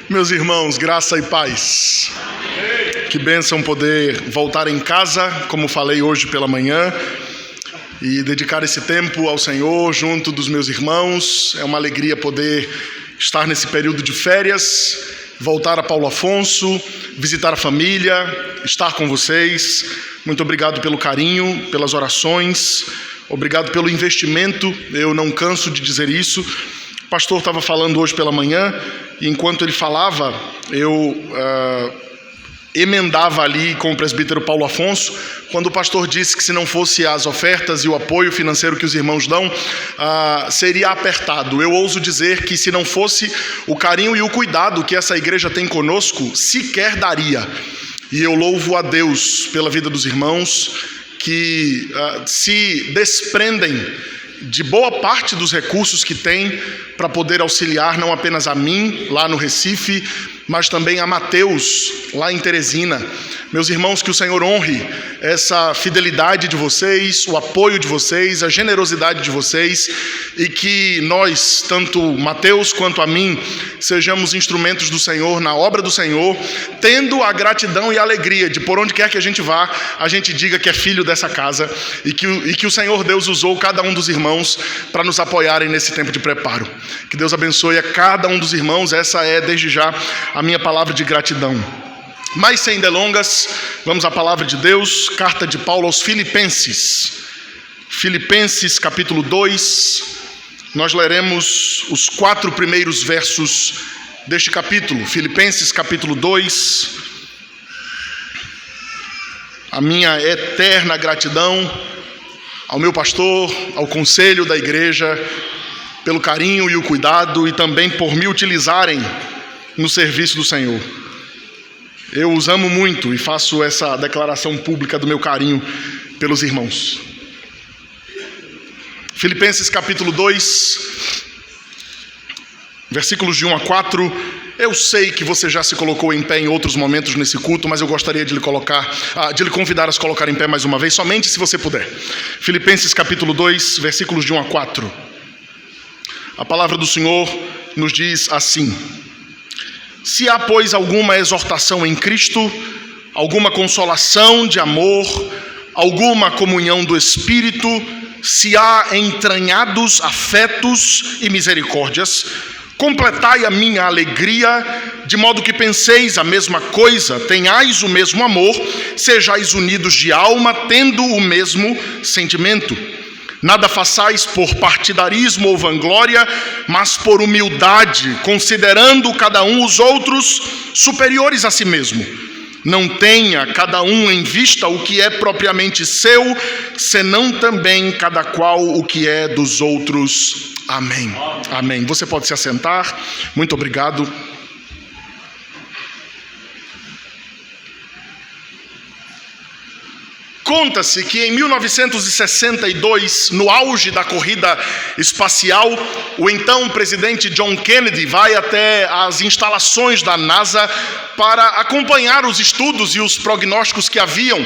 Meus irmãos, graça e paz. Que bênção poder voltar em casa, como falei hoje pela manhã, e dedicar esse tempo ao Senhor junto dos meus irmãos. É uma alegria poder estar nesse período de férias, voltar a Paulo Afonso, visitar a família, estar com vocês. Muito obrigado pelo carinho, pelas orações, obrigado pelo investimento. Eu não canso de dizer isso. O pastor estava falando hoje pela manhã, e enquanto ele falava, eu emendava ali com o presbítero Paulo Afonso, quando o pastor disse que se não fosse as ofertas e o apoio financeiro que os irmãos dão, seria apertado. Eu ouso dizer que se não fosse o carinho e o cuidado que essa igreja tem conosco, sequer daria. E eu louvo a Deus pela vida dos irmãos que se desprendem de boa parte dos recursos que tem para poder auxiliar não apenas a mim, lá no Recife, mas também a Mateus, lá em Teresina. Meus irmãos, que o Senhor honre essa fidelidade de vocês, o apoio de vocês, a generosidade de vocês, e que nós, tanto Mateus quanto a mim, sejamos instrumentos do Senhor, na obra do Senhor, tendo a gratidão e a alegria de por onde quer que a gente vá, a gente diga que é filho dessa casa, e que o Senhor Deus usou cada um dos irmãos para nos apoiarem nesse tempo de preparo. Que Deus abençoe a cada um dos irmãos. Essa é, desde já, a minha palavra de gratidão. Mas sem delongas, vamos à palavra de Deus, carta de Paulo aos Filipenses. Filipenses capítulo 2, nós leremos os 4 primeiros versos deste capítulo. Filipenses capítulo 2, a minha eterna gratidão ao meu pastor, ao conselho da igreja, pelo carinho e o cuidado, e também por me utilizarem no serviço do Senhor. Eu os amo muito e faço essa declaração pública do meu carinho pelos irmãos. Filipenses capítulo 2, versículos de 1 a 4. Eu sei que você já se colocou em pé em outros momentos nesse culto, mas eu gostaria de lhe convidar a se colocar em pé mais uma vez, somente se você puder. Filipenses capítulo 2, versículos de 1 a 4. A palavra do Senhor nos diz assim: se há, pois, alguma exortação em Cristo, alguma consolação de amor, alguma comunhão do Espírito, se há entranhados afetos e misericórdias, completai a minha alegria, de modo que penseis a mesma coisa, tenhais o mesmo amor, sejais unidos de alma, tendo o mesmo sentimento. Nada façais por partidarismo ou vanglória, mas por humildade, considerando cada um os outros superiores a si mesmo. Não tenha cada um em vista o que é propriamente seu, senão também cada qual o que é dos outros. Amém. Amém. Você pode se assentar. Muito obrigado. Conta-se que em 1962, no auge da corrida espacial, o então presidente John Kennedy vai até as instalações da NASA para acompanhar os estudos e os prognósticos que haviam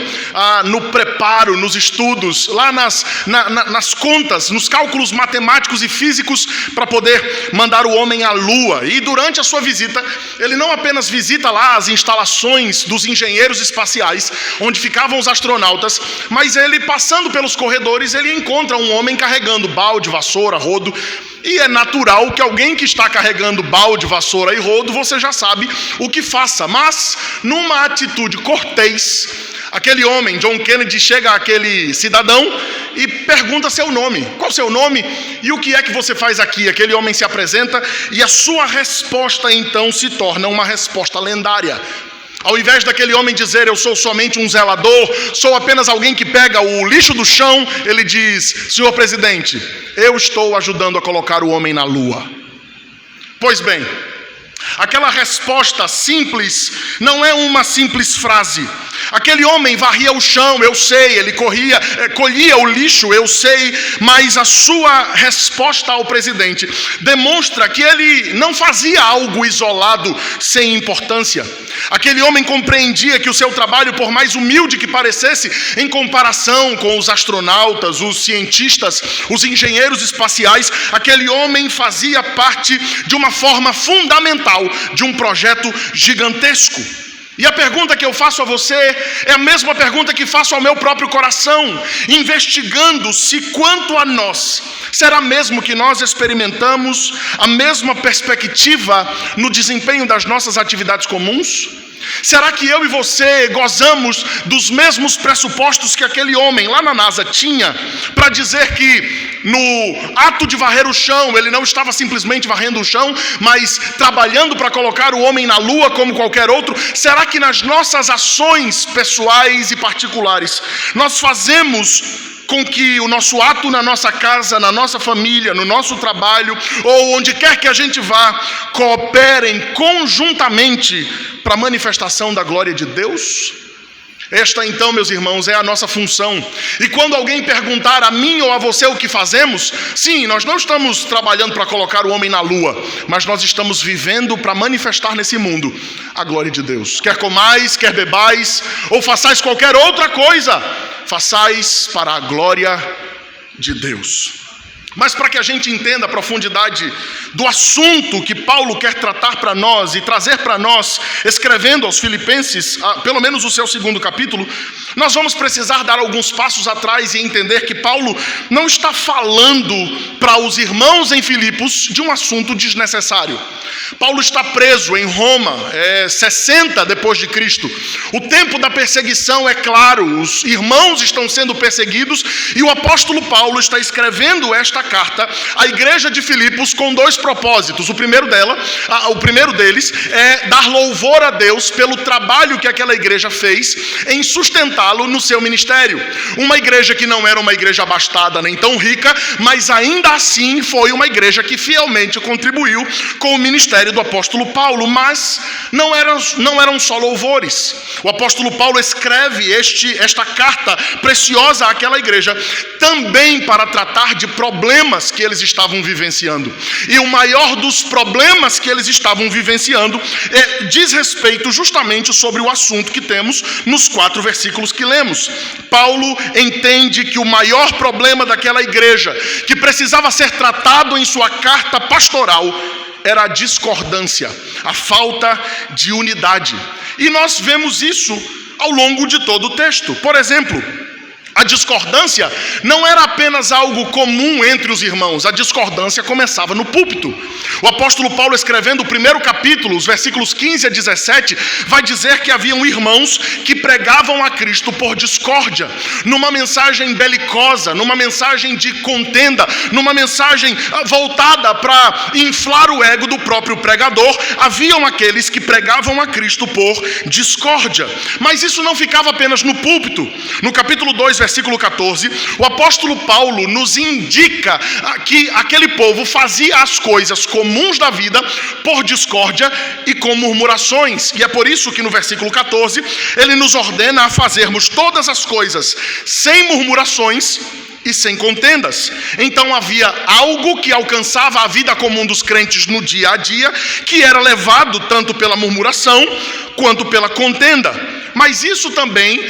no preparo, nos estudos, lá nas contas, nos cálculos matemáticos e físicos para poder mandar o homem à Lua. E durante a sua visita, ele não apenas visita lá as instalações dos engenheiros espaciais, onde ficavam os astronautas, mas ele, passando pelos corredores, ele encontra um homem carregando balde, vassoura, rodo. E é natural que alguém que está carregando balde, vassoura e rodo, você já sabe o que faça. Mas, numa atitude cortês, aquele homem, John Kennedy, chega àquele cidadão e pergunta seu nome. Qual o seu nome e o que é que você faz aqui? Aquele homem se apresenta e a sua resposta então se torna uma resposta lendária. Ao invés daquele homem dizer, eu sou somente um zelador, sou apenas alguém que pega o lixo do chão, ele diz, senhor presidente, eu estou ajudando a colocar o homem na Lua. Pois bem, Aquela resposta simples não é uma simples frase. Aquele homem varria o chão, eu sei, ele colhia o lixo, eu sei, mas a sua resposta ao presidente demonstra que ele não fazia algo isolado, sem importância. Aquele homem compreendia que o seu trabalho, por mais humilde que parecesse, em comparação com os astronautas, os cientistas, os engenheiros espaciais, aquele homem fazia parte de uma forma fundamental de um projeto gigantesco. E a pergunta que eu faço a você é a mesma pergunta que faço ao meu próprio coração, investigando se quanto a nós, será mesmo que nós experimentamos a mesma perspectiva no desempenho das nossas atividades comuns? Será que eu e você gozamos dos mesmos pressupostos que aquele homem lá na NASA tinha para dizer que no ato de varrer o chão, ele não estava simplesmente varrendo o chão, mas trabalhando para colocar o homem na lua como qualquer outro? Será que nas nossas ações pessoais e particulares nós fazemos com que o nosso ato na nossa casa, na nossa família, no nosso trabalho, ou onde quer que a gente vá, cooperem conjuntamente para a manifestação da glória de Deus? Esta então, meus irmãos, é a nossa função. E quando alguém perguntar a mim ou a você o que fazemos, sim, nós não estamos trabalhando para colocar o homem na lua, mas nós estamos vivendo para manifestar nesse mundo a glória de Deus. Quer comais, quer bebais, ou façais qualquer outra coisa, façais para a glória de Deus. Mas para que a gente entenda a profundidade do assunto que Paulo quer tratar para nós e trazer para nós, escrevendo aos Filipenses, pelo menos o seu 2º capítulo, nós vamos precisar dar alguns passos atrás e entender que Paulo não está falando para os irmãos em Filipos de um assunto desnecessário. Paulo está preso em Roma, 60 depois de Cristo. O tempo da perseguição é claro, os irmãos estão sendo perseguidos e o apóstolo Paulo está escrevendo esta carta à igreja de Filipos com 2 propósitos. O primeiro deles é dar louvor a Deus pelo trabalho que aquela igreja fez em sustentá-lo no seu ministério. Uma igreja que não era uma igreja abastada nem tão rica, mas ainda assim foi uma igreja que fielmente contribuiu com o ministério do apóstolo Paulo. Mas não eram só louvores. O apóstolo Paulo escreve esta carta preciosa àquela igreja também para tratar de problemas que eles estavam vivenciando. E o maior dos problemas que eles estavam vivenciando diz respeito justamente sobre o assunto que temos nos 4 versículos que lemos. Paulo entende que o maior problema daquela igreja, que precisava ser tratado em sua carta pastoral, era a discordância, a falta de unidade. E nós vemos isso ao longo de todo o texto. Por exemplo, a discordância não era apenas algo comum entre os irmãos, a discordância começava no púlpito. O apóstolo Paulo, escrevendo o 1º capítulo, os versículos 15 a 17, vai dizer que haviam irmãos que pregavam a Cristo por discórdia, numa mensagem belicosa, numa mensagem de contenda, numa mensagem voltada para inflar o ego do próprio pregador. Haviam aqueles que pregavam a Cristo por discórdia. Mas isso não ficava apenas no púlpito. No capítulo 2, versículo 14, o apóstolo Paulo nos indica que aquele povo fazia as coisas comuns da vida por discórdia e com murmurações. E é por isso que no versículo 14, ele nos ordena a fazermos todas as coisas sem murmurações e sem contendas. Então havia algo que alcançava a vida comum dos crentes no dia a dia, que era levado tanto pela murmuração quanto pela contenda. Mas isso também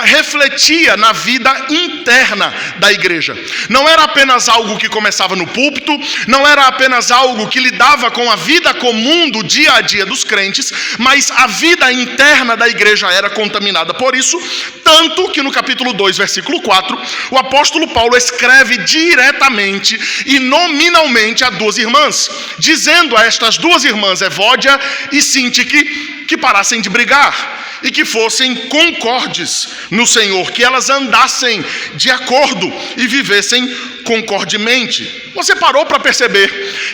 refletia na vida interna da igreja. Não era apenas algo que começava no púlpito, não era apenas algo que lidava com a vida comum do dia a dia dos crentes, mas a vida interna da igreja era contaminada por isso, tanto que no capítulo 2, versículo 4, o apóstolo Paulo escreve diretamente e nominalmente a 2 irmãs, dizendo a estas 2 irmãs, Evódia e Sintique, que parassem de brigar e que fossem concordes no Senhor, que elas andassem de acordo e vivessem concordemente. Você parou para perceber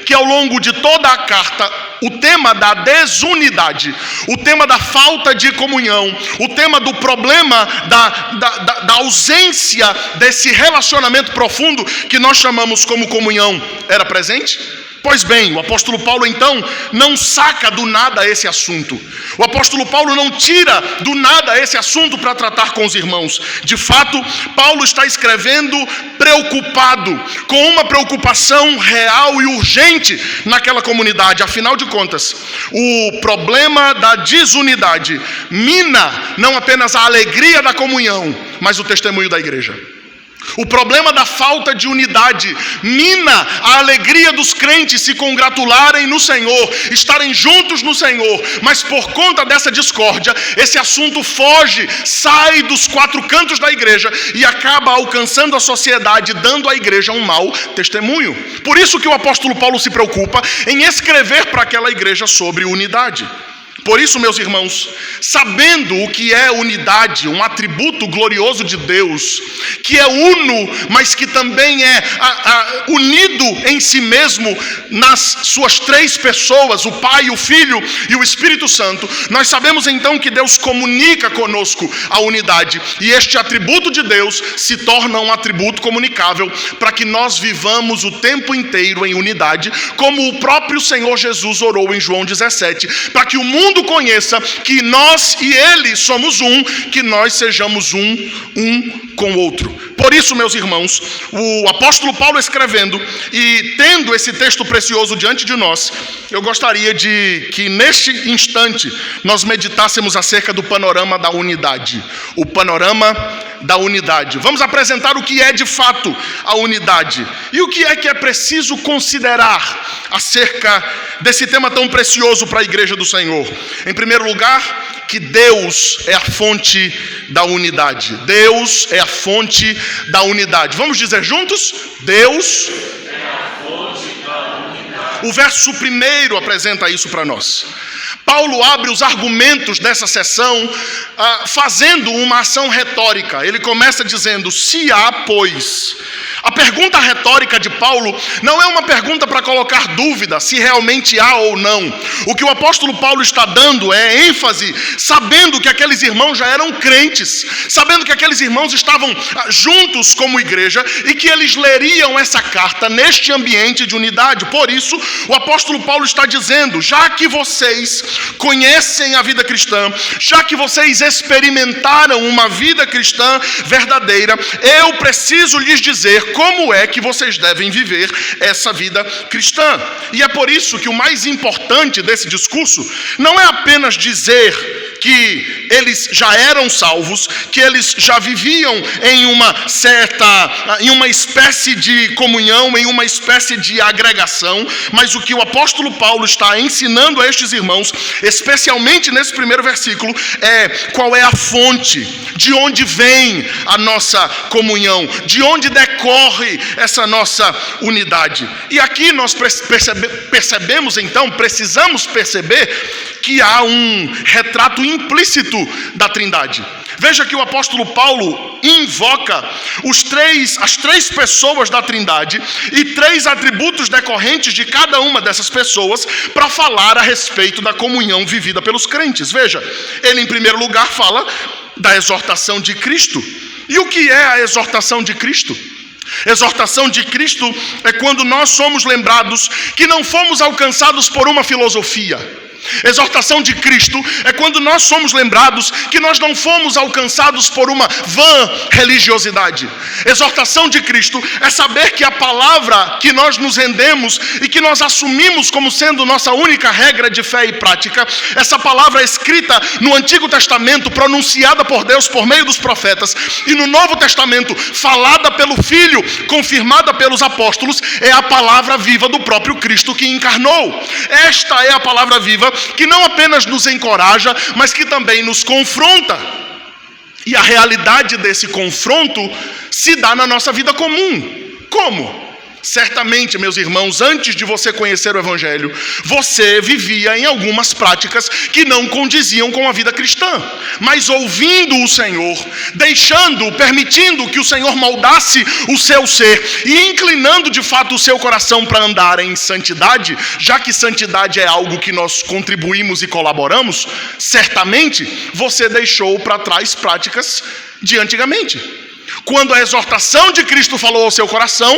que ao longo de toda a carta, o tema da desunidade, o tema da falta de comunhão, o tema do problema da ausência desse relacionamento profundo que nós chamamos como comunhão era presente? Pois bem, o apóstolo Paulo então não saca do nada esse assunto. O apóstolo Paulo não tira do nada esse assunto para tratar com os irmãos. De fato, Paulo está escrevendo preocupado, com uma preocupação real e urgente naquela comunidade. Afinal de contas, o problema da desunidade mina não apenas a alegria da comunhão, mas o testemunho da igreja. O problema da falta de unidade mina a alegria dos crentes se congratularem no Senhor, estarem juntos no Senhor, mas por conta dessa discórdia, esse assunto foge, sai dos quatro cantos da igreja e acaba alcançando a sociedade, dando à igreja um mau testemunho. Por isso que o apóstolo Paulo se preocupa em escrever para aquela igreja sobre unidade. Por isso, meus irmãos, sabendo o que é unidade, um atributo glorioso de Deus, que é uno, mas que também é unido em si mesmo nas suas três pessoas, o Pai, o Filho e o Espírito Santo, nós sabemos então que Deus comunica conosco a unidade, e este atributo de Deus se torna um atributo comunicável para que nós vivamos o tempo inteiro em unidade, como o próprio Senhor Jesus orou em João 17, para que o mundo conheça que nós e Ele somos um, que nós sejamos um com o outro. Por isso, meus irmãos, o apóstolo Paulo escrevendo e tendo esse texto precioso diante de nós, eu gostaria de que neste instante nós meditássemos acerca do panorama da unidade. O panorama da unidade. Vamos apresentar o que é de fato a unidade e o que é preciso considerar acerca desse tema tão precioso para a igreja do Senhor. Em primeiro lugar, que Deus é a fonte da unidade. Deus é a fonte da unidade. Vamos dizer juntos? Deus é a fonte da unidade. O verso primeiro apresenta isso para nós. Paulo abre os argumentos dessa sessão fazendo uma ação retórica. Ele começa dizendo: se há, pois. A pergunta retórica de Paulo não é uma pergunta para colocar dúvida se realmente há ou não. O que o apóstolo Paulo está dando é ênfase, sabendo que aqueles irmãos já eram crentes, sabendo que aqueles irmãos estavam juntos como igreja e que eles leriam essa carta neste ambiente de unidade. Por isso, o apóstolo Paulo está dizendo: já que vocês conhecem a vida cristã, já que vocês experimentaram uma vida cristã verdadeira, eu preciso lhes dizer como é que vocês devem viver essa vida cristã. E é por isso que o mais importante desse discurso não é apenas dizer que eles já eram salvos, que eles já viviam em uma espécie de comunhão, em uma espécie de agregação, mas o que o apóstolo Paulo está ensinando a estes irmãos, especialmente nesse primeiro versículo, é qual é a fonte, de onde vem a nossa comunhão, de onde decorre essa nossa unidade. E aqui nós percebemos então, precisamos perceber que há um retrato implícito da Trindade. Veja que o apóstolo Paulo invoca as três pessoas da Trindade e três atributos decorrentes de cada uma dessas pessoas para falar a respeito da comunhão vivida pelos crentes. Veja, ele em primeiro lugar fala da exortação de Cristo. E o que é a exortação de Cristo? Exortação de Cristo é quando nós somos lembrados que não fomos alcançados por uma filosofia. Exortação de Cristo é quando nós somos lembrados que nós não fomos alcançados por uma vã religiosidade. Exortação de Cristo é saber que a palavra que nós nos rendemos e que nós assumimos como sendo nossa única regra de fé e prática, essa palavra escrita no Antigo Testamento, pronunciada por Deus por meio dos profetas, e no Novo Testamento, falada pelo Filho, confirmada pelos apóstolos, é a palavra viva do próprio Cristo que encarnou. Esta é a palavra viva que não apenas nos encoraja, mas que também nos confronta. E a realidade desse confronto se dá na nossa vida comum. Como? Certamente, meus irmãos, antes de você conhecer o Evangelho, você vivia em algumas práticas que não condiziam com a vida cristã. Mas ouvindo o Senhor, permitindo que o Senhor moldasse o seu ser e inclinando de fato o seu coração para andar em santidade, já que santidade é algo que nós contribuímos e colaboramos, certamente você deixou para trás práticas de antigamente. Quando a exortação de Cristo falou ao seu coração,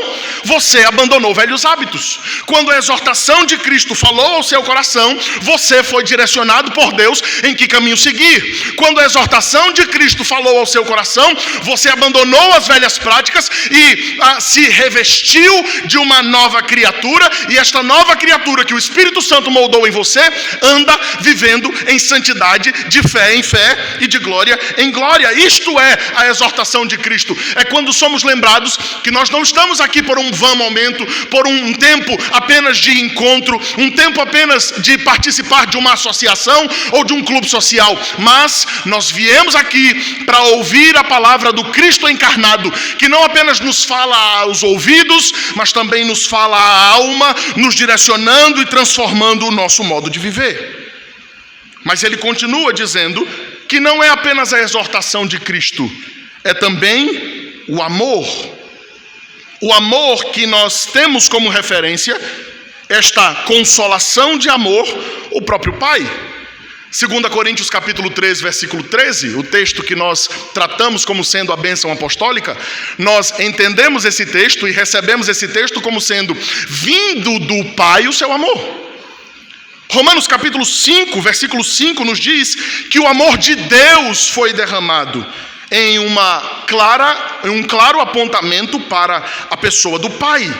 você abandonou velhos hábitos. Quando a exortação de Cristo falou ao seu coração, você foi direcionado por Deus em que caminho seguir. Quando a exortação de Cristo falou ao seu coração, você abandonou as velhas práticas e se revestiu de uma nova criatura. E esta nova criatura que o Espírito Santo moldou em você, anda vivendo em santidade, de fé em fé e de glória em glória. Isto é a exortação de Cristo. É quando somos lembrados que nós não estamos aqui por um vão momento, por um tempo apenas de encontro, um tempo apenas de participar de uma associação ou de um clube social, mas nós viemos aqui para ouvir a palavra do Cristo encarnado, que não apenas nos fala aos ouvidos, mas também nos fala à alma, nos direcionando e transformando o nosso modo de viver. Mas ele continua dizendo que não é apenas a exortação de Cristo, é também o amor. O amor que nós temos como referência, esta consolação de amor, o próprio Pai. 2 Coríntios capítulo 13, versículo 13, o texto que nós tratamos como sendo a bênção apostólica, nós entendemos esse texto e recebemos esse texto como sendo vindo do Pai o seu amor. Romanos capítulo 5, versículo 5 nos diz que o amor de Deus foi derramado em um claro apontamento para a pessoa do Pai.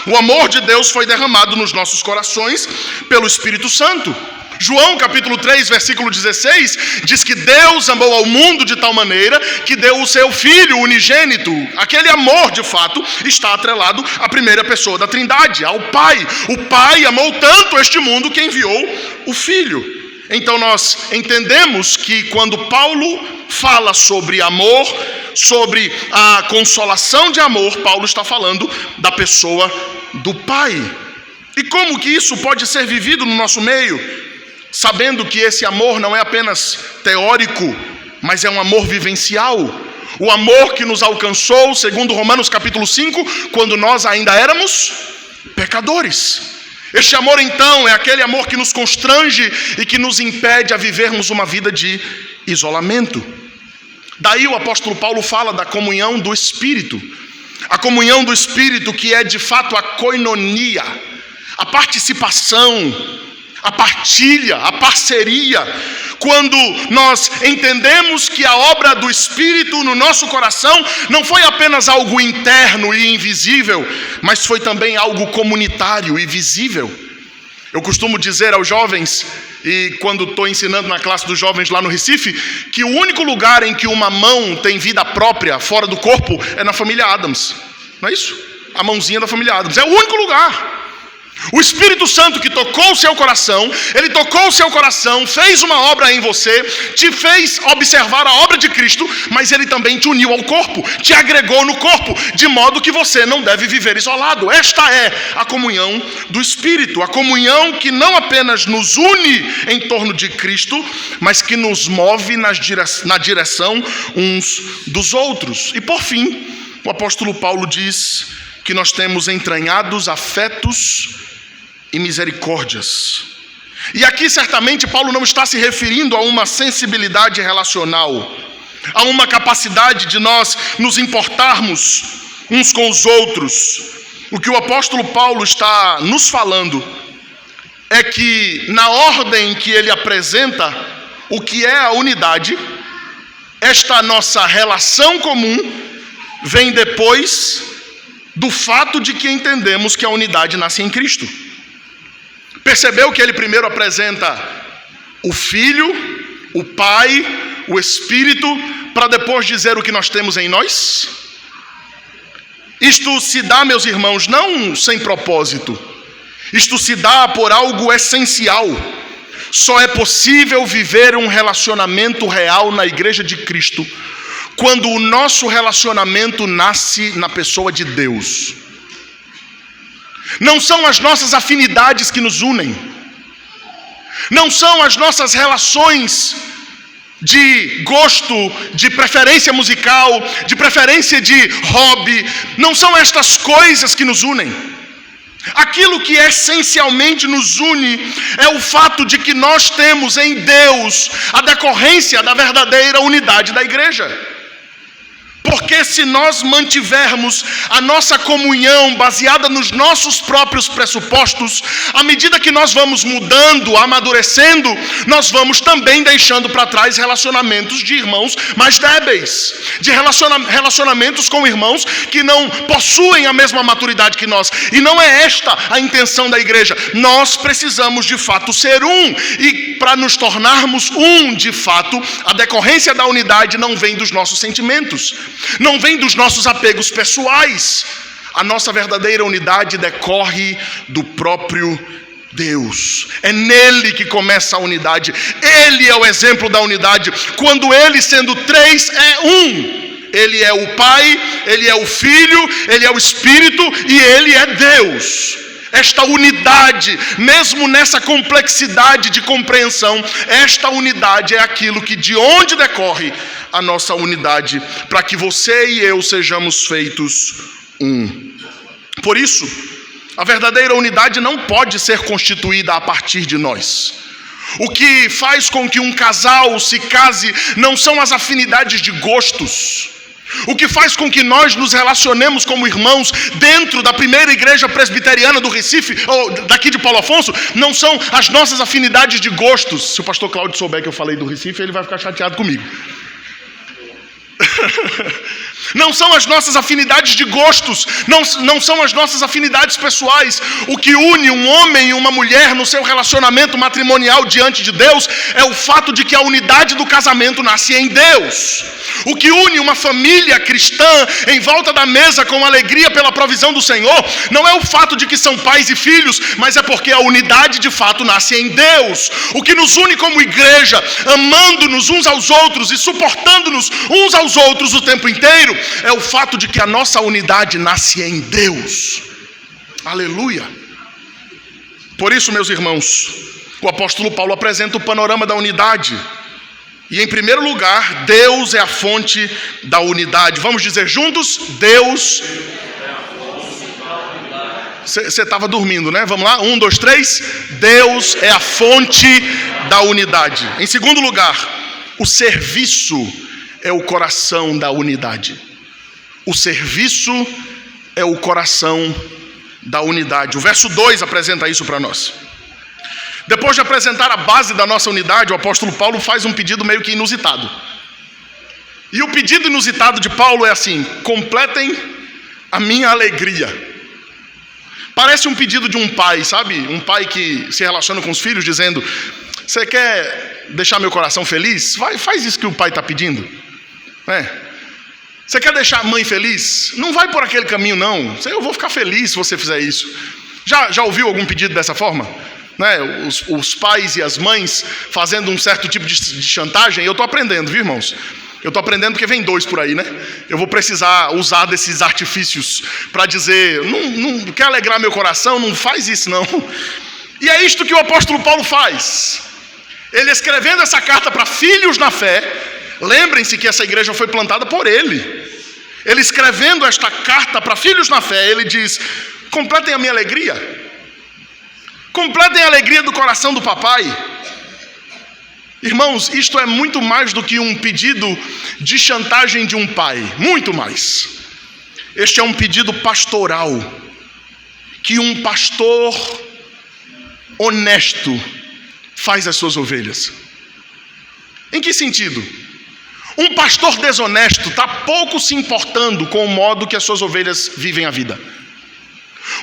O amor de Deus foi derramado nos nossos corações pelo Espírito Santo. João capítulo 3, versículo 16, diz que Deus amou ao mundo de tal maneira que deu o seu Filho unigênito. Aquele amor, de fato, está atrelado à primeira pessoa da Trindade, ao Pai. O Pai amou tanto este mundo que enviou o Filho. Então nós entendemos que quando Paulo fala sobre amor, sobre a consolação de amor, Paulo está falando da pessoa do Pai. E como que isso pode ser vivido no nosso meio? Sabendo que esse amor não é apenas teórico, mas é um amor vivencial. O amor que nos alcançou, segundo Romanos capítulo 5, quando nós ainda éramos pecadores. Este amor, então, é aquele amor que nos constrange e que nos impede a vivermos uma vida de isolamento. Daí o apóstolo Paulo fala da comunhão do Espírito. A comunhão do Espírito, que é de fato a koinonia, a participação, a partilha, a parceria. Quando nós entendemos que a obra do Espírito no nosso coração não foi apenas algo interno e invisível, mas foi também algo comunitário e visível. Eu costumo dizer aos jovens, e quando estou ensinando na classe dos jovens lá no Recife, que o único lugar em que uma mão tem vida própria fora do corpo é na família Adams. Não é isso? A mãozinha da família Adams. É o único lugar. O Espírito Santo que tocou o seu coração, ele tocou o seu coração, fez uma obra em você, te fez observar a obra de Cristo, mas ele também te uniu ao corpo, te agregou no corpo, de modo que você não deve viver isolado. Esta é a comunhão do Espírito, a comunhão que não apenas nos une em torno de Cristo, mas que nos move na direção uns dos outros. E por fim, o apóstolo Paulo diz que nós temos entranhados afetos e misericórdias. E aqui certamente Paulo não está se referindo a uma sensibilidade relacional, a uma capacidade de nós nos importarmos uns com os outros. O que o apóstolo Paulo está nos falando é que na ordem que ele apresenta o que é a unidade, esta nossa relação comum vem depois do fato de que entendemos que a unidade nasce em Cristo. Percebeu que ele primeiro apresenta o Filho, o Pai, o Espírito, para depois dizer o que nós temos em nós? Isto se dá, meus irmãos, não sem propósito. Isto se dá por algo essencial. Só é possível viver um relacionamento real na Igreja de Cristo quando o nosso relacionamento nasce na pessoa de Deus. Não são as nossas afinidades que nos unem, não são as nossas relações de gosto, de preferência musical, de preferência de hobby, não são estas coisas que nos unem. Aquilo que essencialmente nos une é o fato de que nós temos em Deus a decorrência da verdadeira unidade da igreja. Porque se nós mantivermos a nossa comunhão baseada nos nossos próprios pressupostos, à medida que nós vamos mudando, amadurecendo, nós vamos também deixando para trás relacionamentos de irmãos mais débeis, de relacionamentos com irmãos que não possuem a mesma maturidade que nós. E não é esta a intenção da igreja. Nós precisamos de fato ser um, e para nos tornarmos um de fato, a decorrência da unidade não vem dos nossos sentimentos, não vem dos nossos apegos pessoais. A nossa verdadeira unidade decorre do próprio Deus. É nele que começa a unidade. Ele é o exemplo da unidade. Quando ele, sendo três, é um. Ele é o Pai, ele é o Filho, ele é o Espírito e ele é Deus. Esta unidade, mesmo nessa complexidade de compreensão, esta unidade é aquilo que de onde decorre a nossa unidade, para que você e eu sejamos feitos um. Por isso, a verdadeira unidade não pode ser constituída a partir de nós. O que faz com que um casal se case não são as afinidades de gostos. O que faz com que nós nos relacionemos como irmãos dentro da primeira igreja presbiteriana do Recife, ou daqui de Paulo Afonso, não são as nossas afinidades de gostos. Se o pastor Cláudio souber que eu falei do Recife, ele vai ficar chateado comigo. Não são as nossas afinidades de gostos, não são as nossas afinidades pessoais. O que une um homem e uma mulher no seu relacionamento matrimonial diante de Deus é o fato de que a unidade do casamento nasce em Deus. O que une uma família cristã em volta da mesa com alegria pela provisão do Senhor não é o fato de que são pais e filhos, mas é porque a unidade de fato nasce em Deus. O que nos une como igreja, amando-nos uns aos outros e suportando-nos uns aos outros o tempo inteiro, é o fato de que a nossa unidade nasce em Deus. Aleluia! Por isso, meus irmãos, o apóstolo Paulo apresenta o panorama da unidade. E em primeiro lugar, Deus é a fonte da unidade. Vamos dizer juntos? Deus é a fonte da unidade. Você estava dormindo, né? Vamos lá? 1, 2, 3. Deus é a fonte da unidade. Em segundo lugar, o serviço é o coração da unidade. O serviço é o coração da unidade. O verso 2 apresenta isso para nós. Depois de apresentar a base da nossa unidade, o apóstolo Paulo faz um pedido meio que inusitado. E o pedido inusitado de Paulo é assim: completem a minha alegria. Parece um pedido de um pai, sabe? Um pai que se relaciona com os filhos dizendo: você quer deixar meu coração feliz? Faz isso que o pai está pedindo. Você quer deixar a mãe feliz? Não vai por aquele caminho não. Eu vou ficar feliz se você fizer isso. Já ouviu algum pedido dessa forma? Os pais e as mães fazendo um certo tipo de chantagem. Eu estou aprendendo, viu, irmãos? Eu estou aprendendo porque vem 2 por aí, né? Eu vou precisar usar desses artifícios para dizer: não quer alegrar meu coração? Não faz isso não. E é isto que o apóstolo Paulo faz. Ele, escrevendo essa carta para filhos na fé, lembrem-se que essa igreja foi plantada por ele. Ele, escrevendo esta carta para filhos na fé, ele diz: completem a minha alegria. Completem a alegria do coração do papai. Irmãos, isto é muito mais do que um pedido de chantagem de um pai. Muito mais. Este é um pedido pastoral, que um pastor honesto faz às suas ovelhas. Em que sentido? Um pastor desonesto está pouco se importando com o modo que as suas ovelhas vivem a vida.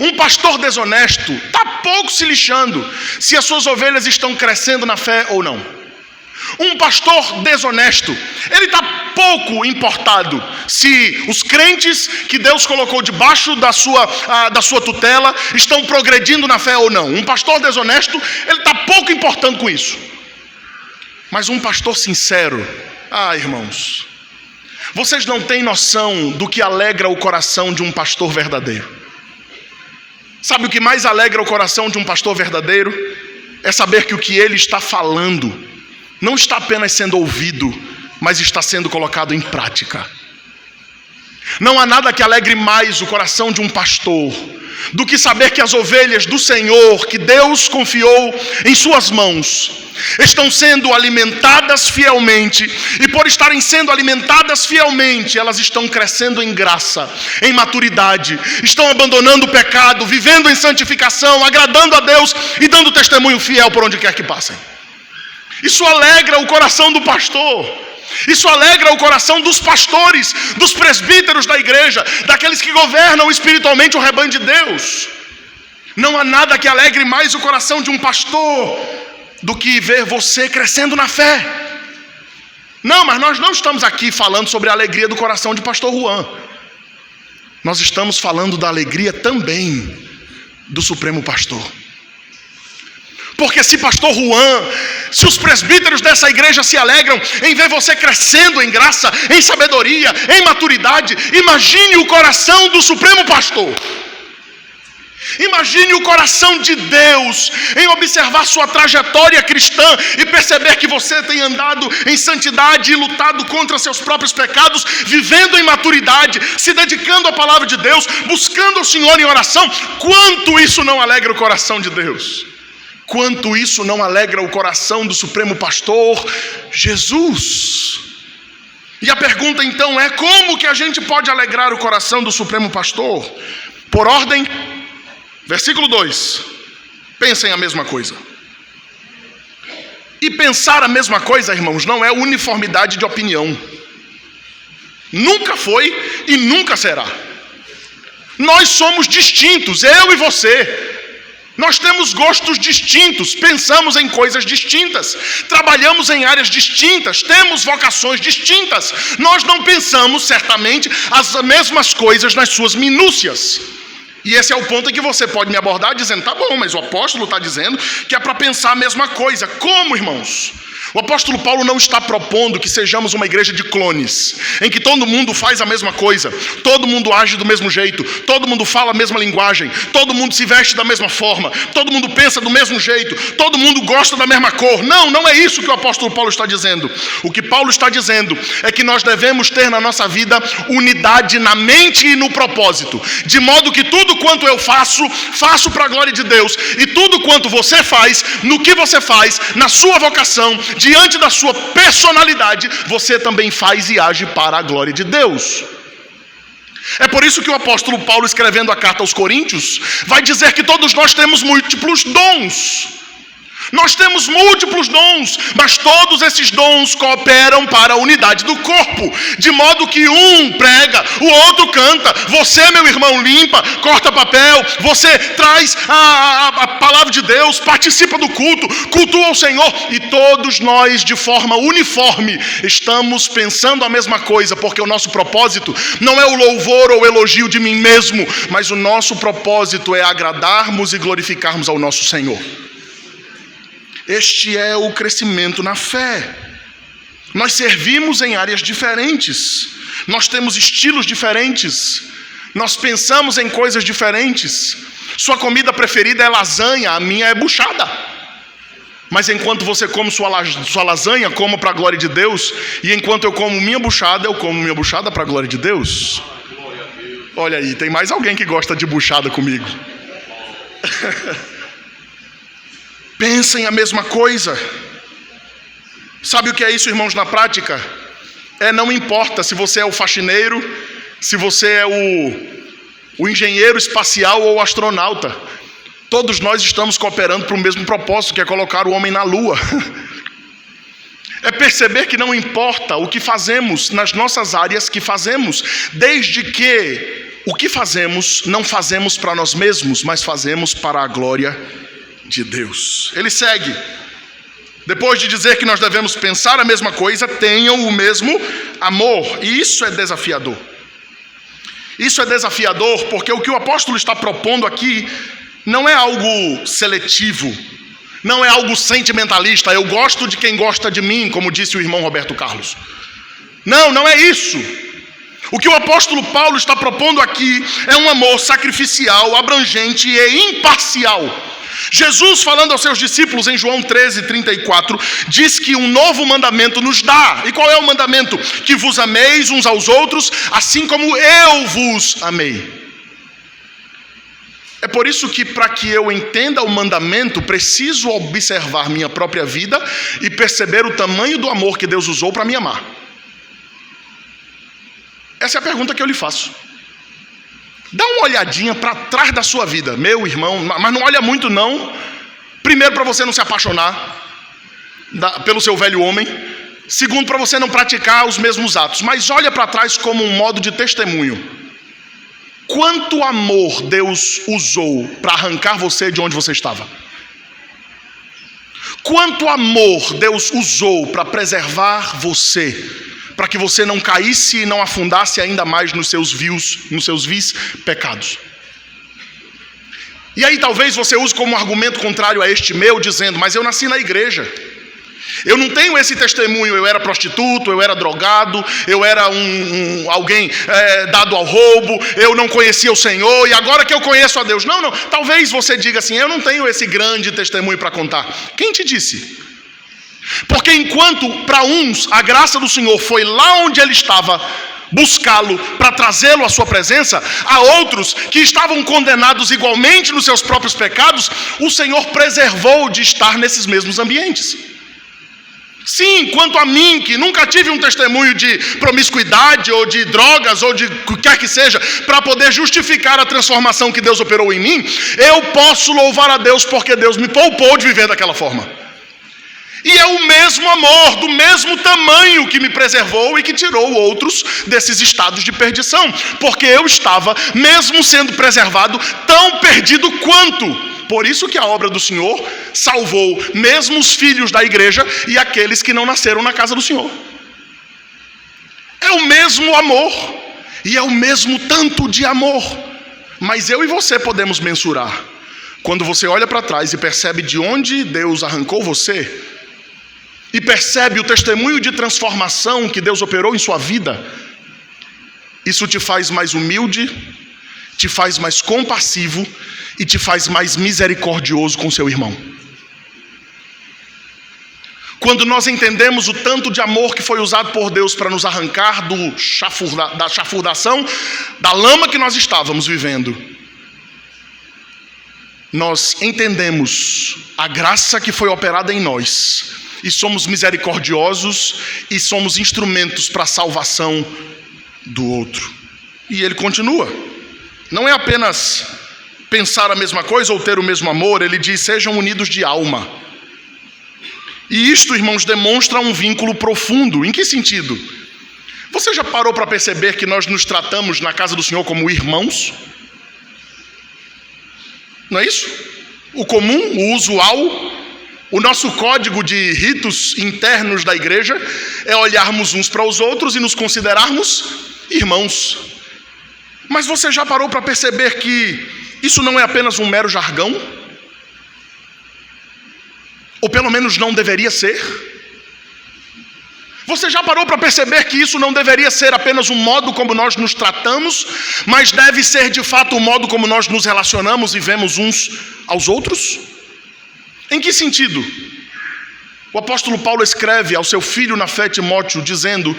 Um pastor desonesto está pouco se lixando se as suas ovelhas estão crescendo na fé ou não. Um pastor desonesto, ele está pouco importado se os crentes que Deus colocou debaixo da sua tutela estão progredindo na fé ou não. Um pastor desonesto, ele está pouco importando com isso. Mas um pastor sincero, irmãos, vocês não têm noção do que alegra o coração de um pastor verdadeiro. Sabe o que mais alegra o coração de um pastor verdadeiro? É saber que o que ele está falando não está apenas sendo ouvido, mas está sendo colocado em prática. Não há nada que alegre mais o coração de um pastor do que saber que as ovelhas do Senhor, que Deus confiou em suas mãos, estão sendo alimentadas fielmente, e por estarem sendo alimentadas fielmente, elas estão crescendo em graça, em maturidade, estão abandonando o pecado, vivendo em santificação, agradando a Deus e dando testemunho fiel por onde quer que passem. Isso alegra o coração do pastor. Isso alegra o coração dos pastores, dos presbíteros da igreja, daqueles que governam espiritualmente o rebanho de Deus. Não há nada que alegre mais o coração de um pastor do que ver você crescendo na fé. Não, mas nós não estamos aqui falando sobre a alegria do coração de pastor Juan. Nós estamos falando da alegria também do Supremo Pastor. Porque se pastor Juan, se os presbíteros dessa igreja se alegram em ver você crescendo em graça, em sabedoria, em maturidade, imagine o coração do Supremo Pastor. Imagine o coração de Deus em observar sua trajetória cristã e perceber que você tem andado em santidade e lutado contra seus próprios pecados, vivendo em maturidade, se dedicando à palavra de Deus, buscando o Senhor em oração. Quanto isso não alegra o coração de Deus? Quanto isso não alegra o coração do Supremo Pastor Jesus? E a pergunta então é: como que a gente pode alegrar o coração do Supremo Pastor? Por ordem, versículo 2, pensem a mesma coisa. E pensar a mesma coisa, irmãos, não é uniformidade de opinião. Nunca foi e nunca será. Nós somos distintos, eu e você. Nós temos gostos distintos, pensamos em coisas distintas, trabalhamos em áreas distintas, temos vocações distintas. Nós não pensamos certamente as mesmas coisas nas suas minúcias. E esse é o ponto em que você pode me abordar dizendo: tá bom, mas o apóstolo está dizendo que é para pensar a mesma coisa. Como, irmãos? O apóstolo Paulo não está propondo que sejamos uma igreja de clones, em que todo mundo faz a mesma coisa, todo mundo age do mesmo jeito, todo mundo fala a mesma linguagem, todo mundo se veste da mesma forma, todo mundo pensa do mesmo jeito, todo mundo gosta da mesma cor. Não, não é isso que o apóstolo Paulo está dizendo. O que Paulo está dizendo é que nós devemos ter na nossa vida unidade na mente e no propósito, de modo que tudo quanto eu faço, faço para a glória de Deus, e tudo quanto você faz, no que você faz, na sua vocação, diante da sua personalidade, você também faz e age para a glória de Deus. É por isso que o apóstolo Paulo, escrevendo a carta aos Coríntios, vai dizer que todos nós temos múltiplos dons. Nós temos múltiplos dons, mas todos esses dons cooperam para a unidade do corpo, de modo que um prega, o outro canta, você, meu irmão, limpa, corta papel, você traz a palavra de Deus, participa do culto, cultua o Senhor, e todos nós, de forma uniforme, estamos pensando a mesma coisa, porque o nosso propósito não é o louvor ou elogio de mim mesmo, mas o nosso propósito é agradarmos e glorificarmos ao nosso Senhor. Este é o crescimento na fé. Nós servimos em áreas diferentes, nós temos estilos diferentes, nós pensamos em coisas diferentes. Sua comida preferida é lasanha, a minha é buchada. Mas enquanto você come sua lasanha, como para a glória de Deus, e enquanto eu como minha buchada, eu como minha buchada para a glória de Deus. Olha aí, tem mais alguém que gosta de buchada comigo. Pensem a mesma coisa. Sabe o que é isso, irmãos, na prática? Não importa se você é o faxineiro, se você é o engenheiro espacial ou o astronauta. Todos nós estamos cooperando para o mesmo propósito, que é colocar o homem na lua. É perceber que não importa o que fazemos nas nossas áreas que fazemos, desde que o que fazemos não fazemos para nós mesmos, mas fazemos para a glória de Deus. Ele segue, depois de dizer que nós devemos pensar a mesma coisa, tenham o mesmo amor. E isso é desafiador. Isso é desafiador porque o que o apóstolo está propondo aqui não é algo seletivo, não é algo sentimentalista. Eu gosto de quem gosta de mim, como disse o irmão Roberto Carlos. Não é isso. O que o apóstolo Paulo está propondo aqui é um amor sacrificial, abrangente e imparcial. Jesus, falando aos seus discípulos em João 13:34, diz que um novo mandamento nos dá. E qual é o mandamento? Que vos ameis uns aos outros, assim como eu vos amei. É por isso que, para que eu entenda o mandamento, preciso observar minha própria vida e perceber o tamanho do amor que Deus usou para me amar. Essa é a pergunta que eu lhe faço. Dá uma olhadinha para trás da sua vida, meu irmão, mas não olha muito não. Primeiro, para você não se apaixonar pelo seu velho homem. Segundo, para você não praticar os mesmos atos. Mas olha para trás como um modo de testemunho. Quanto amor Deus usou para arrancar você de onde você estava? Quanto amor Deus usou para preservar você, para que você não caísse e não afundasse ainda mais nos seus vis pecados. E aí talvez você use como argumento contrário a este meu, dizendo, mas eu nasci na igreja. Eu não tenho esse testemunho, eu era prostituto, eu era drogado, eu era alguém dado ao roubo, eu não conhecia o Senhor, e agora que eu conheço a Deus. Não, talvez você diga assim, eu não tenho esse grande testemunho para contar. Quem te disse? Porque enquanto para uns a graça do Senhor foi lá onde ele estava buscá-lo para trazê-lo à sua presença, há outros que estavam condenados igualmente nos seus próprios pecados, o Senhor preservou de estar nesses mesmos ambientes. Sim, quanto a mim, que nunca tive um testemunho de promiscuidade ou de drogas ou de o que quer que seja, para poder justificar a transformação que Deus operou em mim, eu posso louvar a Deus porque Deus me poupou de viver daquela forma. E é o mesmo amor, do mesmo tamanho que me preservou e que tirou outros desses estados de perdição. Porque eu estava, mesmo sendo preservado, tão perdido quanto. Por isso que a obra do Senhor salvou mesmo os filhos da igreja e aqueles que não nasceram na casa do Senhor. É o mesmo amor e é o mesmo tanto de amor. Mas eu e você podemos mensurar. Quando você olha para trás e percebe de onde Deus arrancou você, e percebe o testemunho de transformação que Deus operou em sua vida, isso te faz mais humilde, te faz mais compassivo e te faz mais misericordioso com seu irmão. Quando nós entendemos o tanto de amor que foi usado por Deus para nos arrancar da chafurdação, da lama que nós estávamos vivendo, nós entendemos a graça que foi operada em nós, e somos misericordiosos e somos instrumentos para a salvação do outro. E ele continua. Não é apenas pensar a mesma coisa ou ter o mesmo amor, ele diz, sejam unidos de alma. E isto, irmãos, demonstra um vínculo profundo. Em que sentido? Você já parou para perceber que nós nos tratamos na casa do Senhor como irmãos? Não é isso? O comum, o usual. O nosso código de ritos internos da igreja é olharmos uns para os outros e nos considerarmos irmãos. Mas você já parou para perceber que isso não é apenas um mero jargão? Ou pelo menos não deveria ser? Você já parou para perceber que isso não deveria ser apenas um modo como nós nos tratamos, mas deve ser de fato o modo como nós nos relacionamos e vemos uns aos outros? Em que sentido? O apóstolo Paulo escreve ao seu filho na fé, Timóteo, dizendo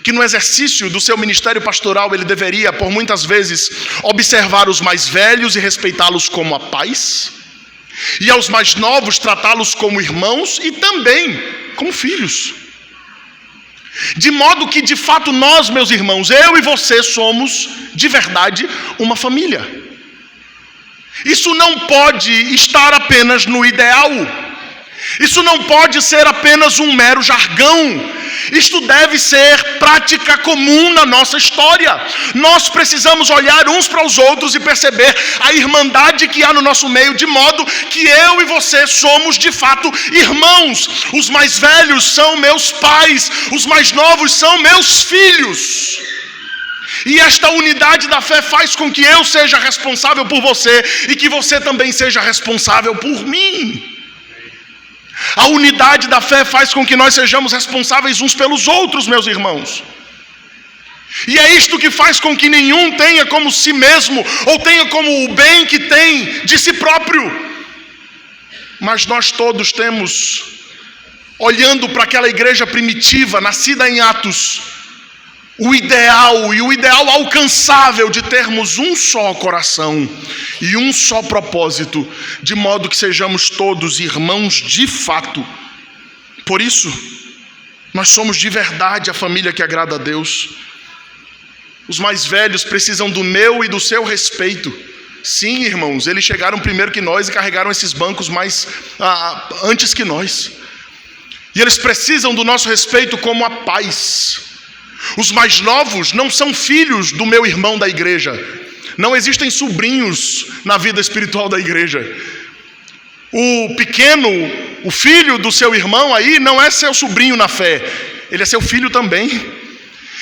que no exercício do seu ministério pastoral ele deveria, por muitas vezes, observar os mais velhos e respeitá-los como a pais, e aos mais novos tratá-los como irmãos e também como filhos. De modo que, de fato, nós, meus irmãos, eu e você somos, de verdade, uma família. Isso não pode estar apenas no ideal. Isso não pode ser apenas um mero jargão. Isto deve ser prática comum na nossa história. Nós precisamos olhar uns para os outros e perceber a irmandade que há no nosso meio, de modo que eu e você somos de fato irmãos. Os mais velhos são meus pais, os mais novos são meus filhos. E esta unidade da fé faz com que eu seja responsável por você e que você também seja responsável por mim. A unidade da fé faz com que nós sejamos responsáveis uns pelos outros, meus irmãos. E é isto que faz com que nenhum tenha como si mesmo, ou tenha como o bem que tem de si próprio. Mas nós todos temos, olhando para aquela igreja primitiva, nascida em Atos, o ideal alcançável de termos um só coração e um só propósito, de modo que sejamos todos irmãos de fato. Por isso, nós somos de verdade a família que agrada a Deus. Os mais velhos precisam do meu e do seu respeito. Sim, irmãos, eles chegaram primeiro que nós e carregaram esses bancos antes que nós. E eles precisam do nosso respeito como a paz. Os mais novos não são filhos do meu irmão da igreja. Não existem sobrinhos na vida espiritual da igreja. O pequeno, o filho do seu irmão aí, não é seu sobrinho na fé. Ele é seu filho também.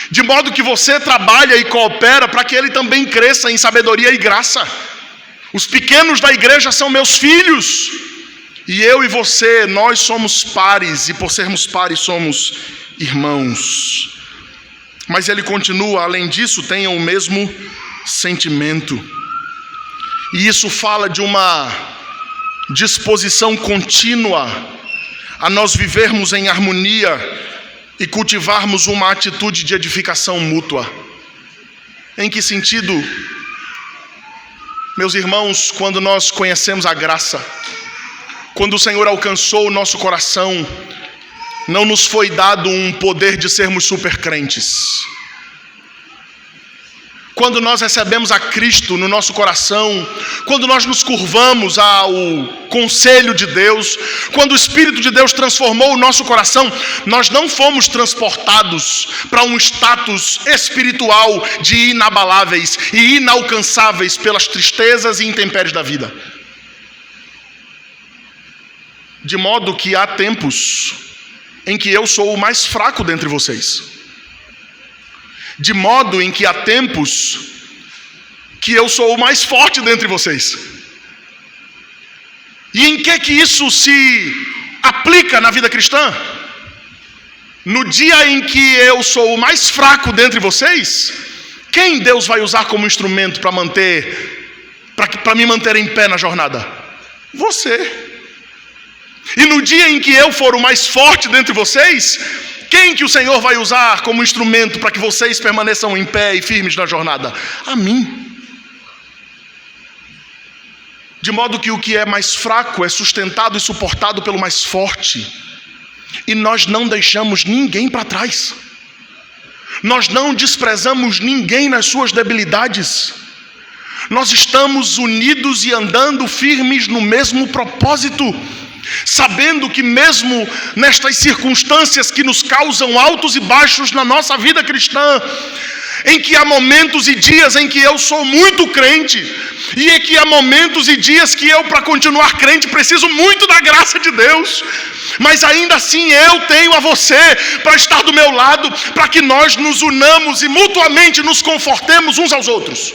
De modo que você trabalha e coopera para que ele também cresça em sabedoria e graça. Os pequenos da igreja são meus filhos. E eu e você, nós somos pares. E por sermos pares, somos irmãos. Mas ele continua, além disso, tenham o mesmo sentimento. E isso fala de uma disposição contínua a nós vivermos em harmonia e cultivarmos uma atitude de edificação mútua. Em que sentido? Meus irmãos, quando nós conhecemos a graça, quando o Senhor alcançou o nosso coração, não nos foi dado um poder de sermos super crentes. Quando nós recebemos a Cristo no nosso coração, quando nós nos curvamos ao conselho de Deus, quando o Espírito de Deus transformou o nosso coração, nós não fomos transportados para um status espiritual de inabaláveis e inalcançáveis pelas tristezas e intempéries da vida. De modo que há tempos em que eu sou o mais fraco dentre vocês. De modo em que há tempos que eu sou o mais forte dentre vocês. E em que isso se aplica na vida cristã? No dia em que eu sou o mais fraco dentre vocês, quem Deus vai usar como instrumento para me manter em pé na jornada? Você. E no dia em que eu for o mais forte dentre vocês, quem que o Senhor vai usar como instrumento para que vocês permaneçam em pé e firmes na jornada? A mim. De modo que o que é mais fraco é sustentado e suportado pelo mais forte. E nós não deixamos ninguém para trás. Nós não desprezamos ninguém nas suas debilidades. Nós estamos unidos e andando firmes no mesmo propósito, sabendo que mesmo nestas circunstâncias que nos causam altos e baixos na nossa vida cristã, em que há momentos e dias em que eu sou muito crente, e em que há momentos e dias que eu, para continuar crente, preciso muito da graça de Deus, mas ainda assim eu tenho a você para estar do meu lado, para que nós nos unamos e mutuamente nos confortemos uns aos outros.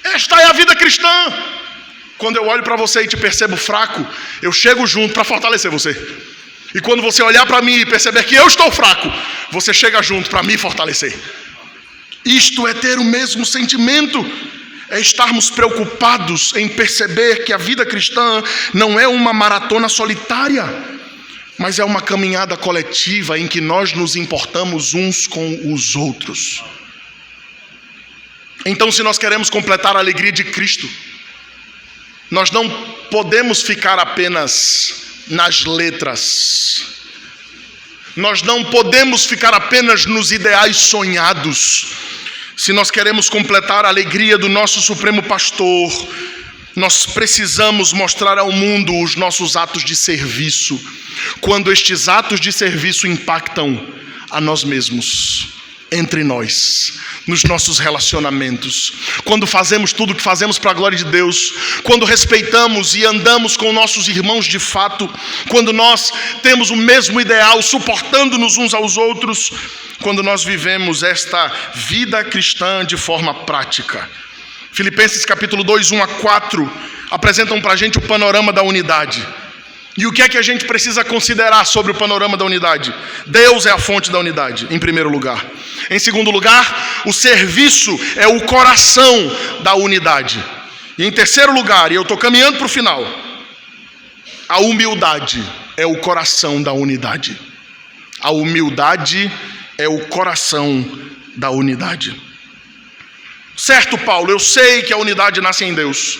Esta é a vida cristã. Quando eu olho para você e te percebo fraco, eu chego junto para fortalecer você. E quando você olhar para mim e perceber que eu estou fraco, você chega junto para me fortalecer. Isto é ter o mesmo sentimento, é estarmos preocupados em perceber que a vida cristã não é uma maratona solitária, mas é uma caminhada coletiva em que nós nos importamos uns com os outros. Então, se nós queremos completar a alegria de Cristo, nós não podemos ficar apenas nas letras. Nós não podemos ficar apenas nos ideais sonhados. Se nós queremos completar a alegria do nosso Supremo Pastor, nós precisamos mostrar ao mundo os nossos atos de serviço, quando estes atos de serviço impactam a nós mesmos, entre nós, nos nossos relacionamentos, quando fazemos tudo o que fazemos para a glória de Deus, quando respeitamos e andamos com nossos irmãos de fato, quando nós temos o mesmo ideal, suportando-nos uns aos outros, quando nós vivemos esta vida cristã de forma prática. Filipenses capítulo 2, 1-4 apresentam para a gente o panorama da unidade. E o que é que a gente precisa considerar sobre o panorama da unidade? Deus é a fonte da unidade, em primeiro lugar. Em segundo lugar, o serviço é o coração da unidade. E em terceiro lugar, e eu estou caminhando para o final, a humildade é o coração da unidade. A humildade é o coração da unidade. Certo, Paulo, eu sei que a unidade nasce em Deus.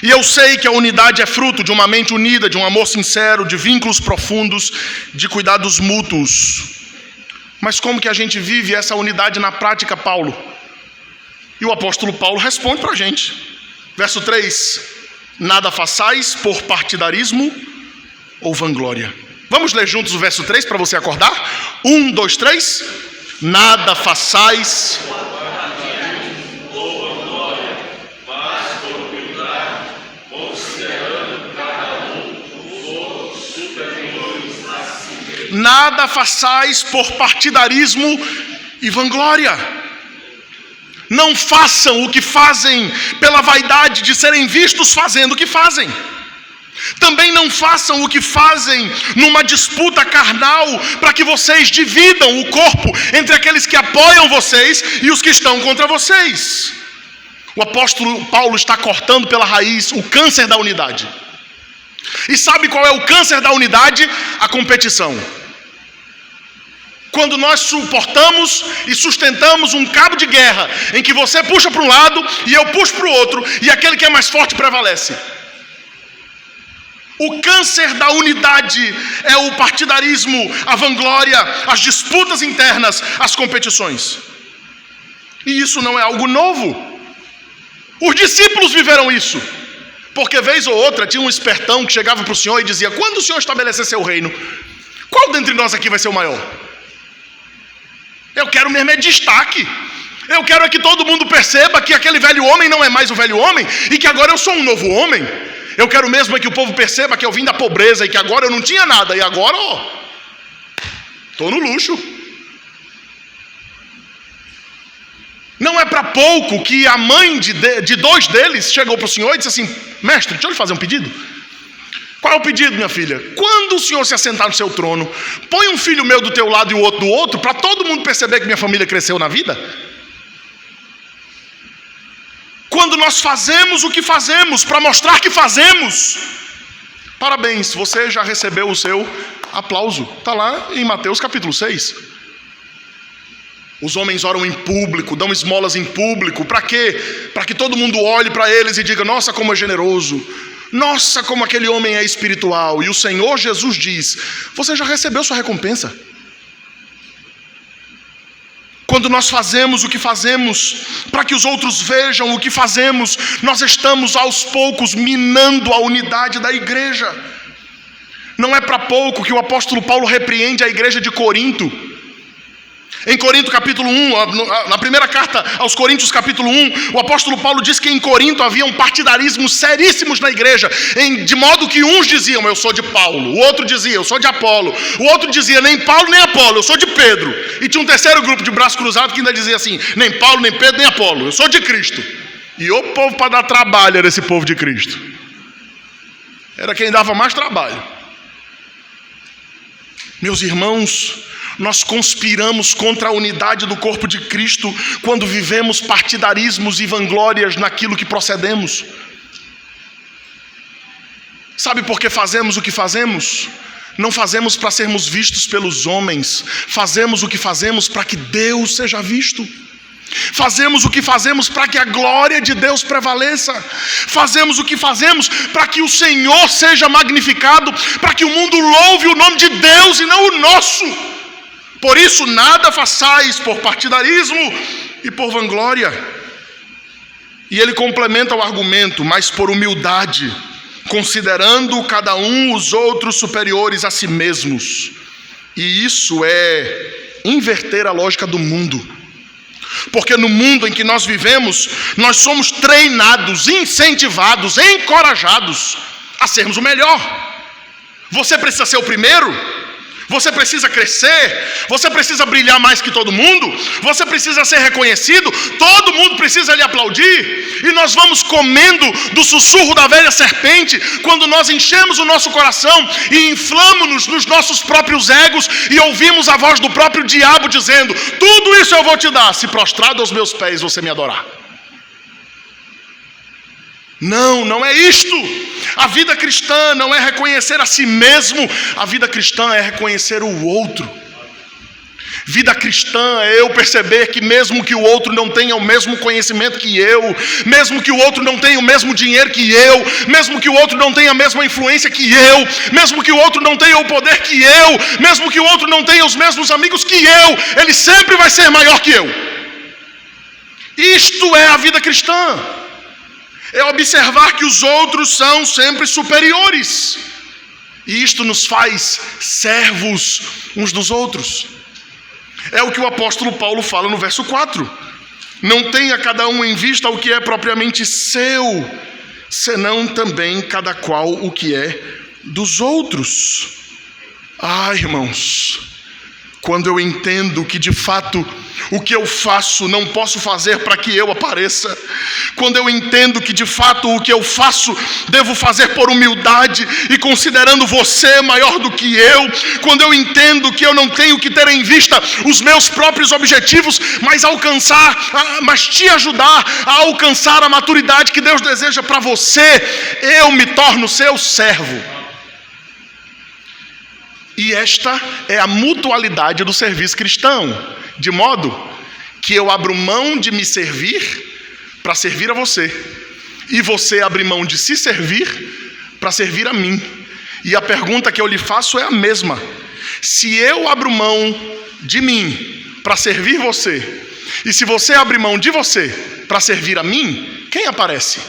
E eu sei que a unidade é fruto de uma mente unida, de um amor sincero, de vínculos profundos, de cuidados mútuos. Mas como que a gente vive essa unidade na prática, Paulo? E o apóstolo Paulo responde para a gente. Verso 3: nada façais por partidarismo ou vanglória. Vamos ler juntos o verso 3 para você acordar? 1, 2, 3. Nada façais ou vanglória, mas por humildade, considerando cada um os outros superiores a si mesmo. Nada façais por partidarismo e vanglória. Não façam o que fazem pela vaidade de serem vistos fazendo o que fazem. Também não façam o que fazem numa disputa carnal para que vocês dividam o corpo entre aqueles que apoiam vocês e os que estão contra vocês. O apóstolo Paulo está cortando pela raiz o câncer da unidade. E sabe qual é o câncer da unidade? A competição. Quando nós suportamos e sustentamos um cabo de guerra em que você puxa para um lado e eu puxo para o outro e aquele que é mais forte prevalece. O câncer da unidade é o partidarismo, a vanglória, as disputas internas, as competições. E isso não é algo novo. Os discípulos viveram isso. Porque vez ou outra tinha um espertão que chegava para o Senhor e dizia: quando o Senhor estabelecer seu reino, qual dentre nós aqui vai ser o maior? Eu quero mesmo é destaque. Eu quero é que todo mundo perceba que aquele velho homem não é mais o velho homem e que agora eu sou um novo homem. Eu quero mesmo é que o povo perceba que eu vim da pobreza e que agora eu não tinha nada e agora, estou no luxo. Não é para pouco que a mãe de dois deles chegou para o Senhor e disse assim: mestre, deixa eu lhe fazer um pedido. Qual é o pedido, minha filha? Quando o Senhor se assentar no seu trono, põe um filho meu do teu lado e o outro do outro, para todo mundo perceber que minha família cresceu na vida. Quando nós fazemos o que fazemos, para mostrar que fazemos, parabéns, você já recebeu o seu aplauso. Está lá em Mateus capítulo 6. Os homens oram em público, dão esmolas em público. Para quê? Para que todo mundo olhe para eles e diga: nossa, como é generoso. Nossa, como aquele homem é espiritual. E o Senhor Jesus diz: você já recebeu sua recompensa. Quando nós fazemos o que fazemos, para que os outros vejam o que fazemos, nós estamos aos poucos minando a unidade da igreja. Não é para pouco que o apóstolo Paulo repreende a igreja de Corinto. Em Corinto capítulo 1, na primeira carta aos Coríntios capítulo 1, o apóstolo Paulo diz que em Corinto havia um partidarismo seríssimos na igreja, de modo que uns diziam: eu sou de Paulo, o outro dizia: eu sou de Apolo, o outro dizia: nem Paulo nem Apolo, eu sou de Pedro. E tinha um terceiro grupo de braço cruzado que ainda dizia assim: nem Paulo, nem Pedro, nem Apolo, eu sou de Cristo. E o povo para dar trabalho era esse povo de Cristo. Era quem dava mais trabalho. Meus irmãos, nós conspiramos contra a unidade do corpo de Cristo quando vivemos partidarismos e vanglórias naquilo que procedemos. Sabe por que fazemos o que fazemos? Não fazemos para sermos vistos pelos homens, fazemos o que fazemos para que Deus seja visto. Fazemos o que fazemos para que a glória de Deus prevaleça. Fazemos o que fazemos para que o Senhor seja magnificado, para que o mundo louve o nome de Deus e não o nosso. Por isso, nada façais por partidarismo e por vanglória. E ele complementa o argumento: mas por humildade, considerando cada um os outros superiores a si mesmos. E isso é inverter a lógica do mundo. Porque no mundo em que nós vivemos, nós somos treinados, incentivados, encorajados a sermos o melhor. Você precisa ser o primeiro, você precisa crescer, você precisa brilhar mais que todo mundo, você precisa ser reconhecido, todo mundo precisa lhe aplaudir. E nós vamos comendo do sussurro da velha serpente quando nós enchemos o nosso coração e inflamos-nos nos nossos próprios egos e ouvimos a voz do próprio diabo dizendo: tudo isso eu vou te dar se prostrado aos meus pés você me adorar. Não, não é isto. A vida cristã não é reconhecer a si mesmo. A vida cristã é reconhecer o outro. Vida cristã é eu perceber que mesmo que o outro não tenha o mesmo conhecimento que eu, mesmo que o outro não tenha o mesmo dinheiro que eu, mesmo que o outro não tenha a mesma influência que eu, mesmo que o outro não tenha o poder que eu, mesmo que o outro não tenha os mesmos amigos que eu, ele sempre vai ser maior que eu. Isto é a vida cristã. É observar que os outros são sempre superiores. E isto nos faz servos uns dos outros. É o que o apóstolo Paulo fala no verso 4. Não tenha cada um em vista o que é propriamente seu, senão também cada qual o que é dos outros. Irmãos, quando eu entendo que de fato o que eu faço não posso fazer para que eu apareça, quando eu entendo que de fato o que eu faço devo fazer por humildade e considerando você maior do que eu, quando eu entendo que eu não tenho que ter em vista os meus próprios objetivos, mas te ajudar a alcançar a maturidade que Deus deseja para você, eu me torno seu servo. E esta é a mutualidade do serviço cristão, de modo que eu abro mão de me servir para servir a você, e você abre mão de se servir para servir a mim. E a pergunta que eu lhe faço é a mesma: se eu abro mão de mim para servir você, e se você abre mão de você para servir a mim, quem aparece?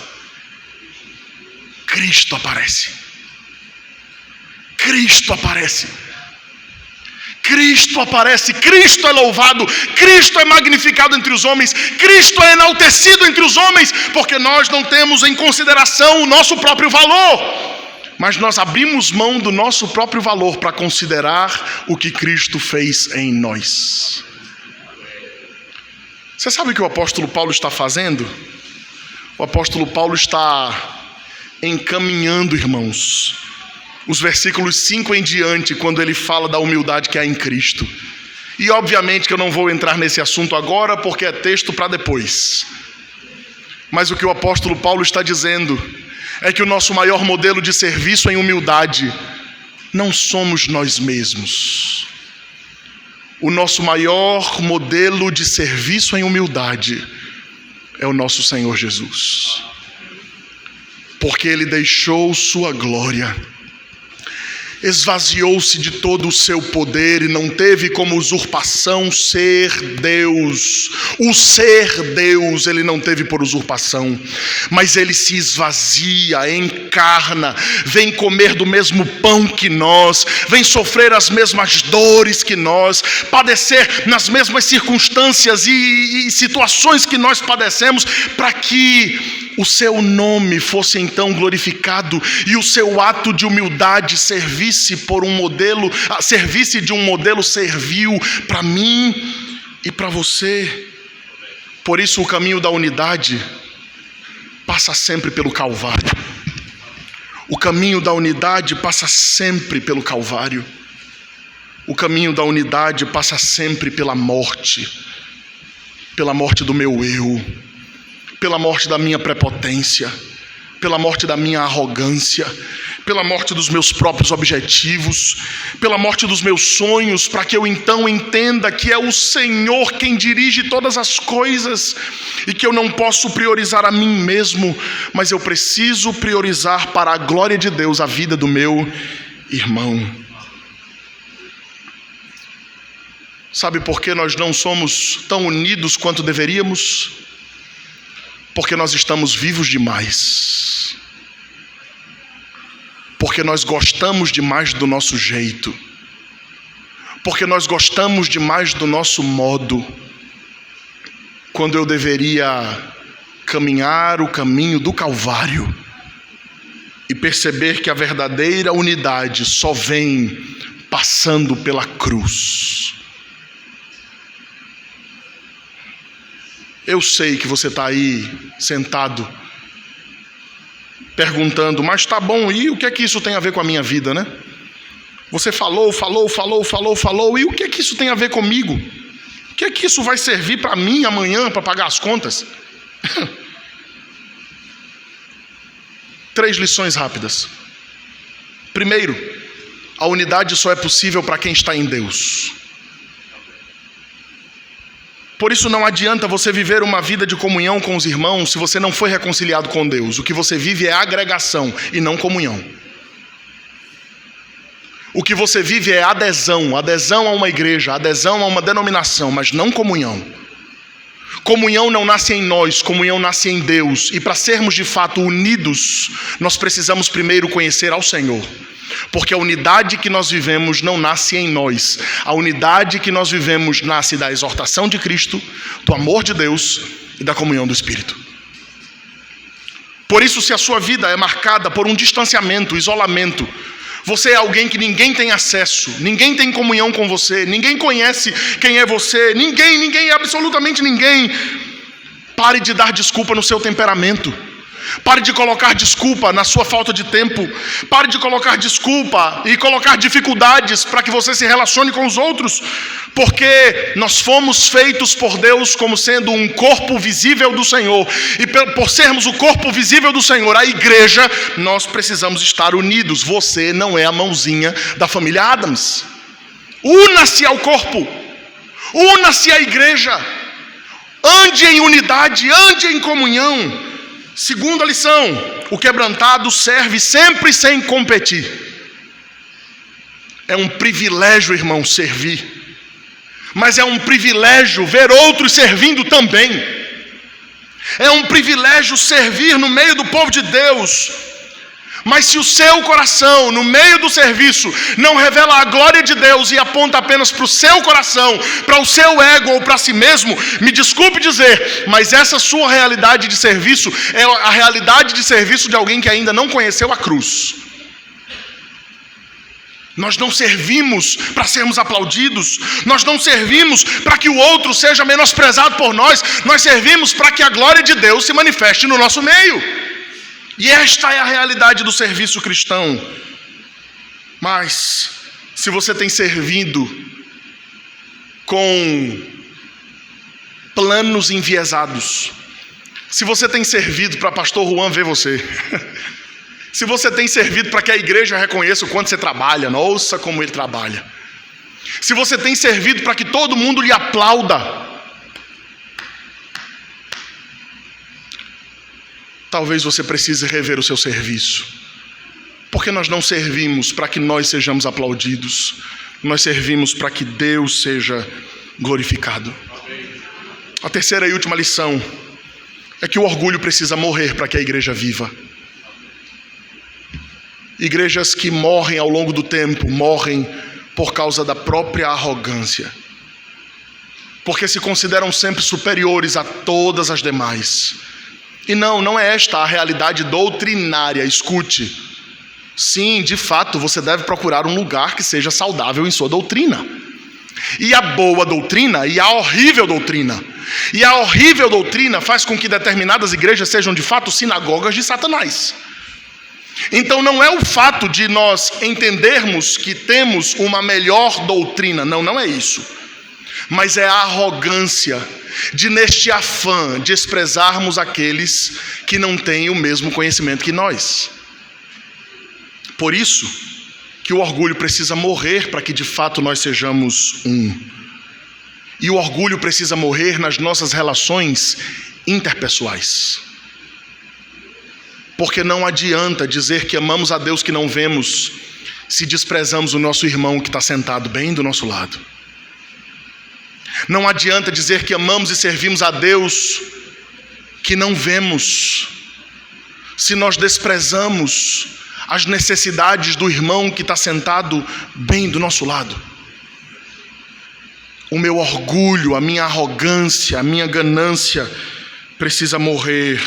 Cristo aparece. Cristo aparece. Cristo aparece, Cristo é louvado, Cristo é magnificado entre os homens, Cristo é enaltecido entre os homens, porque nós não temos em consideração o nosso próprio valor, mas nós abrimos mão do nosso próprio valor para considerar o que Cristo fez em nós. Você sabe o que o apóstolo Paulo está fazendo? O apóstolo Paulo está encaminhando, irmãos, os versículos 5 em diante, quando ele fala da humildade que há em Cristo. E obviamente que eu não vou entrar nesse assunto agora, porque é texto para depois. Mas o que o apóstolo Paulo está dizendo é que o nosso maior modelo de serviço em humildade não somos nós mesmos. O nosso maior modelo de serviço em humildade é o nosso Senhor Jesus. Porque Ele deixou sua glória, esvaziou-se de todo o seu poder e não teve como usurpação ser Deus. O ser Deus ele não teve por usurpação, mas ele se esvazia, encarna, vem comer do mesmo pão que nós, vem sofrer as mesmas dores que nós, padecer nas mesmas circunstâncias e situações que nós padecemos, para que o seu nome fosse então glorificado e o seu ato de humildade servisse de um modelo servil para mim e para você. Por isso o caminho da unidade passa sempre pelo Calvário. O caminho da unidade passa sempre pelo Calvário. O caminho da unidade passa sempre pela morte do meu eu, pela morte da minha prepotência, pela morte da minha arrogância, pela morte dos meus próprios objetivos, pela morte dos meus sonhos, para que eu então entenda que é o Senhor quem dirige todas as coisas e que eu não posso priorizar a mim mesmo, mas eu preciso priorizar para a glória de Deus a vida do meu irmão. Sabe por que nós não somos tão unidos quanto deveríamos? Porque nós estamos vivos demais. Porque nós gostamos demais do nosso jeito. Porque nós gostamos demais do nosso modo. Quando eu deveria caminhar o caminho do Calvário e perceber que a verdadeira unidade só vem passando pela cruz. Eu sei que você está aí sentado perguntando, mas tá bom, e o que é que isso tem a ver com a minha vida, né? Você falou, e o que é que isso tem a ver comigo? O que é que isso vai servir para mim amanhã para pagar as contas? 3 lições rápidas. Primeiro, a unidade só é possível para quem está em Deus. Por isso não adianta você viver uma vida de comunhão com os irmãos se você não foi reconciliado com Deus. O que você vive é agregação e não comunhão. O que você vive é adesão a uma igreja, adesão a uma denominação, mas não comunhão. Comunhão não nasce em nós, comunhão nasce em Deus. E para sermos de fato unidos, nós precisamos primeiro conhecer ao Senhor. Porque a unidade que nós vivemos não nasce em nós. A unidade que nós vivemos nasce da exortação de Cristo, do amor de Deus e da comunhão do Espírito. Por isso, se a sua vida é marcada por um distanciamento, isolamento, você é alguém que ninguém tem acesso, ninguém tem comunhão com você, ninguém conhece quem é você, ninguém, absolutamente ninguém. Pare de dar desculpa no seu temperamento. Pare de colocar desculpa na sua falta de tempo. Pare de colocar desculpa e colocar dificuldades para que você se relacione com os outros. Porque nós fomos feitos por Deus como sendo um corpo visível do Senhor. E por sermos o corpo visível do Senhor, a igreja, nós precisamos estar unidos. Você não é a mãozinha da família Adams. Una-se ao corpo. Una-se à igreja. Ande em unidade, ande em comunhão. Segunda lição, o quebrantado serve sempre sem competir. É um privilégio, irmão, servir. Mas é um privilégio ver outros servindo também. É um privilégio servir no meio do povo de Deus. Mas se o seu coração, no meio do serviço, não revela a glória de Deus e aponta apenas para o seu coração, para o seu ego ou para si mesmo, me desculpe dizer, mas essa sua realidade de serviço é a realidade de serviço de alguém que ainda não conheceu a cruz. Nós não servimos para sermos aplaudidos, nós não servimos para que o outro seja menosprezado por nós, nós servimos para que a glória de Deus se manifeste no nosso meio. E esta é a realidade do serviço cristão. Mas, se você tem servido com planos enviesados, se você tem servido para pastor Juan ver você, se você tem servido para que a igreja reconheça o quanto você trabalha, nossa como ele trabalha, se você tem servido para que todo mundo lhe aplauda, talvez você precise rever o seu serviço. Porque nós não servimos para que nós sejamos aplaudidos. Nós servimos para que Deus seja glorificado. A terceira e última lição é que o orgulho precisa morrer para que a igreja viva. Igrejas que morrem ao longo do tempo, morrem por causa da própria arrogância. Porque se consideram sempre superiores a todas as demais. E não é esta a realidade doutrinária. Escute. Sim, de fato, você deve procurar um lugar que seja saudável em sua doutrina. E a boa doutrina e a horrível doutrina. E a horrível doutrina faz com que determinadas igrejas sejam de fato sinagogas de Satanás. Então não é o fato de nós entendermos que temos uma melhor doutrina. Não é isso. Mas é a arrogância de, neste afã, desprezarmos aqueles que não têm o mesmo conhecimento que nós. Por isso que o orgulho precisa morrer para que de fato nós sejamos um. E o orgulho precisa morrer nas nossas relações interpessoais. Porque não adianta dizer que amamos a Deus que não vemos, se desprezamos o nosso irmão que está sentado bem do nosso lado. Não adianta dizer que amamos e servimos a Deus que não vemos, se nós desprezamos as necessidades do irmão que está sentado bem do nosso lado. O meu orgulho, a minha arrogância, a minha ganância precisa morrer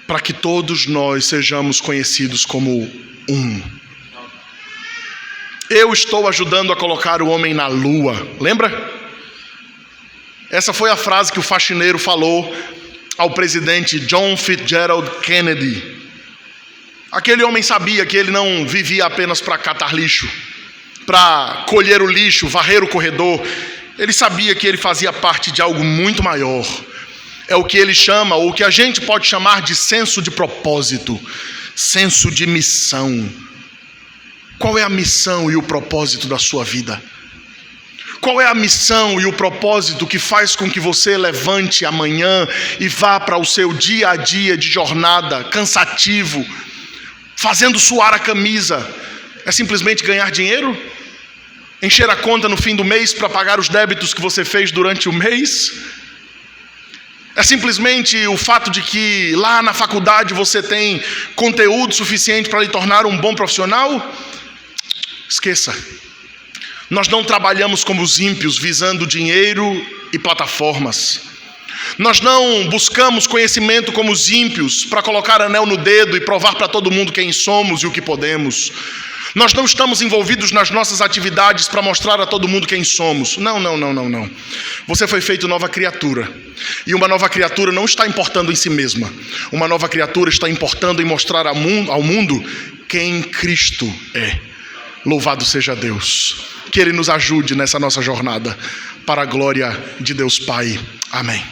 para que todos nós sejamos conhecidos como um. Eu estou ajudando a colocar o homem na lua. Lembra? Essa foi a frase que o faxineiro falou ao presidente John Fitzgerald Kennedy. Aquele homem sabia que ele não vivia apenas para catar lixo, para colher o lixo, varrer o corredor. Ele sabia que ele fazia parte de algo muito maior. É o que ele chama, ou o que a gente pode chamar de senso de propósito, senso de missão. Qual é a missão e o propósito da sua vida? Qual é a missão e o propósito que faz com que você levante amanhã e vá para o seu dia a dia de jornada, cansativo, fazendo suar a camisa? É simplesmente ganhar dinheiro? Encher a conta no fim do mês para pagar os débitos que você fez durante o mês? É simplesmente o fato de que lá na faculdade você tem conteúdo suficiente para lhe tornar um bom profissional? Esqueça. Nós não trabalhamos como os ímpios, visando dinheiro e plataformas. Nós não buscamos conhecimento como os ímpios, para colocar anel no dedo e provar para todo mundo quem somos e o que podemos. Nós não estamos envolvidos nas nossas atividades para mostrar a todo mundo quem somos. Não. Você foi feito nova criatura. E uma nova criatura não está importando em si mesma. Uma nova criatura está importando em mostrar ao mundo quem Cristo é. Louvado seja Deus. Que Ele nos ajude nessa nossa jornada, para a glória de Deus Pai. Amém.